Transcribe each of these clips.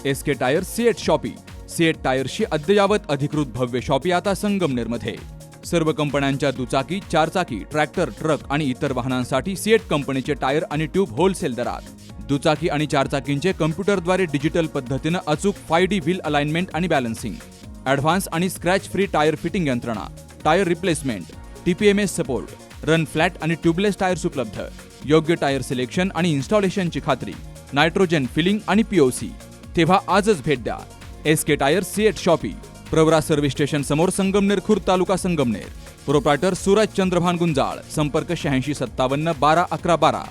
SK tyre CEAT shoppe. CEAT टायर्सची अद्ययावत अधिकृत भव्य शॉपी आता संगमनेरमध्ये. सर्व कंपन्यांच्या दुचाकी, चारचाकी, ट्रॅक्टर, ट्रक आणि इतर वाहनांसाठी सिएट कंपनीचे टायर आणि ट्यूब होलसेल दरात. दुचाकी आणि चारचाकींचे कम्प्युटरद्वारे डिजिटल पद्धतीनं अचूक 5D व्हील अलाइनमेंट आणि बॅलन्सिंग, ॲडव्हान्स आणि स्क्रॅच फ्री टायर फिटिंग यंत्रणा, tyre replacement, TPMS support, run flat आणि ट्यूबलेस टायर्स उपलब्ध. योग्य टायर सिलेक्शन आणि इन्स्टॉलेशनची खात्री, नायट्रोजन फिलिंग आणि POC. तेव्हा आजच भेट द्या SK tyre CEAT shoppe, Pravara service station समोर, संगमनेर खुर्द, तालुका संगमनेर. प्रोप्रायटर सूरज चंद्रभान गुंजाळ. संपर्क 8657 12 11 12.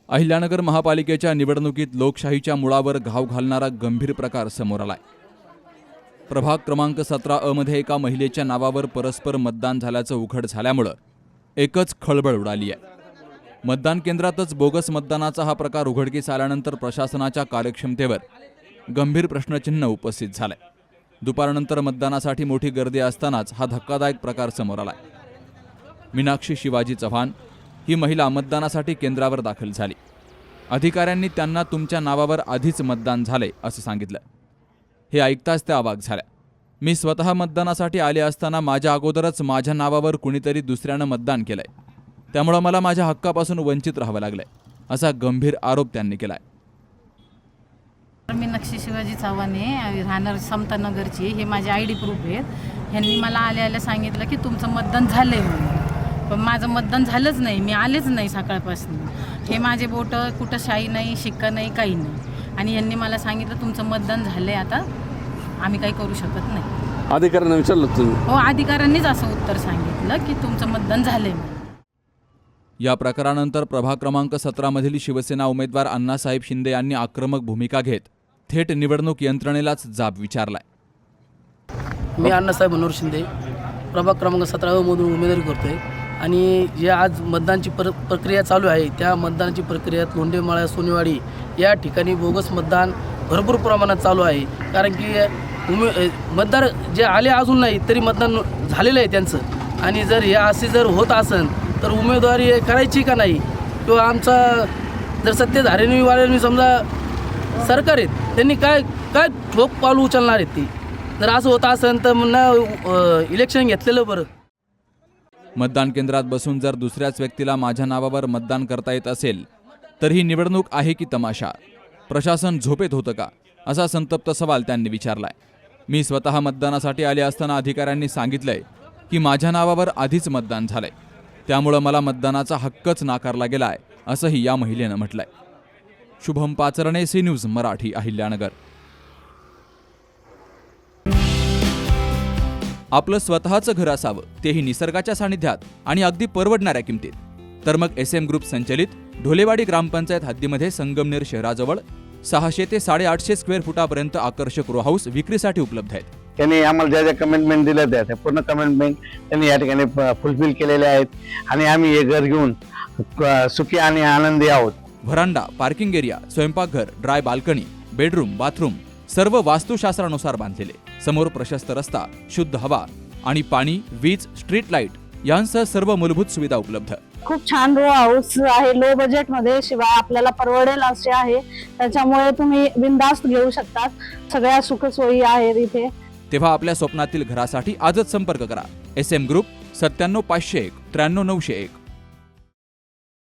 अहिल्यानगर महापालिकेच्या निवडणुकीत लोकशाहीच्या मुळावर घाव घालणारा गंभीर प्रकार समोर आलाय. प्रभाग क्रमांक 17A मध्ये एका महिलेच्या नावावर परस्पर मतदान झाल्याचं उघड झाल्यामुळं एकच खळबळ उडाली आहे. मतदान केंद्रातच बोगस मतदानाचा हा प्रकार उघडकीस आल्यानंतर प्रशासनाच्या कार्यक्षमतेवर गंभीर प्रश्नचिन्ह उपस्थित झालंय. दुपारनंतर मतदानासाठी मोठी गर्दी असतानाच हा धक्कादायक प्रकार समोर आलाय. मीनाक्षी शिवाजी चव्हाण ही महिला मतदानासाठी केंद्रावर दाखल झाली. अधिकाऱ्यांनी त्यांना तुमच्या नावावर आधीच मतदान झाले असं सांगितलं. हे ऐकताच त्या अवाक झाल्या. मी स्वतः मतदानासाठी आले असताना माझ्या अगोदरच माझ्या नावावर कुणीतरी दुसऱ्यानं मतदान केलंय, त्यामुळं मला माझ्या हक्कापासून वंचित राहावं लागलंय, असा गंभीर आरोप त्यांनी केलाय. मीनाक्षी शिवाजी चव्हाण राहणार समतानगरची. हे माझे ID प्रूफ आहेत. ह्यांनी मला आल्या सांगितलं की तुमचं मतदान झालंय म्हणून, पण माझं मतदान झालंच नाही. मी आलेच नाही सकाळपासून. हे माझे बोटं कुठं शाई नाही, शिक्का नाही, काही नाही. आणि यांनी मला सांगितलं तुमचं मतदान झालंय, आता आम्ही काही करू शकत नाही. अधिकाऱ्यांना विचारलं तुम्ही? हो, अधिकाऱ्यांनीच असं उत्तर सांगितलं की तुमचं मतदान झालंय. या प्रकारानंतर प्रभाग क्रमांक 17 मधील शिवसेना उमेदवार अण्णासाहेब शिंदे यांनी आक्रमक भूमिका घेत थेट निवडणूक यंत्रणेलाच जाब विचारलाय. मी अण्णासाहेब मनोहर शिंदे प्रभाग क्रमांक 17 मधून उमेदवारी करतोय आणि जे आज मतदानाची प्रक्रिया चालू आहे त्या मतदानाची प्रक्रियेत लोंढेमाळा, सोनेवाडी या ठिकाणी बोगस मतदान भरपूर प्रमाणात चालू आहे. कारण की मतदार जे आले अजून नाही तरी मतदान झालेलं आहे त्यांचं. आणि जर हे असे जर होत असेल तर उमेदवारी करायची का नाही, किंवा आमचा जर सत्ताधाऱ्यांनी समजा सरकार आहेत त्यांनी काय काय ठोक पाऊल उचलणार आहेत ती. जर असं होत असेल तर म्हणणं इलेक्शन घेतलेलं बरं. मतदान केंद्रात बसून जर दुसऱ्याच व्यक्तीला माझ्या नावावर मतदान करता येत असेल तर ही निवडणूक आहे की तमाशा? प्रशासन झोपेत होतं का, असा संतप्त सवाल त्यांनी विचारलाय. मी स्वतः मतदानासाठी आले असताना अधिकाऱ्यांनी सांगितलंय की माझ्या नावावर आधीच मतदान झालंय, त्यामुळं मला मतदानाचा हक्कच नाकारला गेलाय, असंही या महिलेनं म्हटलंय. Shubham Pacharne, C news Marathi, Ahilyanagar. आपलं स्वतःचं घर असावं, तेही निसर्गाच्या सानिध्यात आणि अगदी परवडणाऱ्या किमतीत. तर मग SM ग्रुप संचलित ढोलेवाडी ग्रामपंचायत हद्दीमध्ये संगमनेर शहराजवळ 600 ते 850 स्क्वेअर फुटापर्यंत आकर्षक रो हाऊस विक्रीसाठी उपलब्ध आहेत. त्यांनी आम्हाला ज्या ज्या कमिटमेंट दिल्या त्या पूर्ण कमिटमेंट त्यांनी या ठिकाणी फुलफिल केलेल्या आहेत आणि आम्ही हे घर घेऊन सुखी आणि आनंदी आहोत. व्हरांडा, पार्किंग एरिया, स्वयंपाकघर, ड्राय बाल्कनी, बेडरूम, बाथरूम सर्व वास्तुशास्त्रानुसार बांधलेले. समोर प्रशस्त रस्ता, शुद्ध हवा आणि पाणी, वीज, स्ट्रीट लाईट यांसह सर्व मूलभूत सुविधा उपलब्ध. खूप छान रो हाऊस आहे, लो बजेट मध्ये, शिवाय आपल्याला परवडेल असे आहे. त्याच्यामुळे तुम्ही बिनधास्त घेऊ शकता. सगळ्या सुखसोयी आहेत इथे. तेव्हा आपल्या स्वप्नातील घरासाठी आजच संपर्क करा. SM group 97 501 93 901.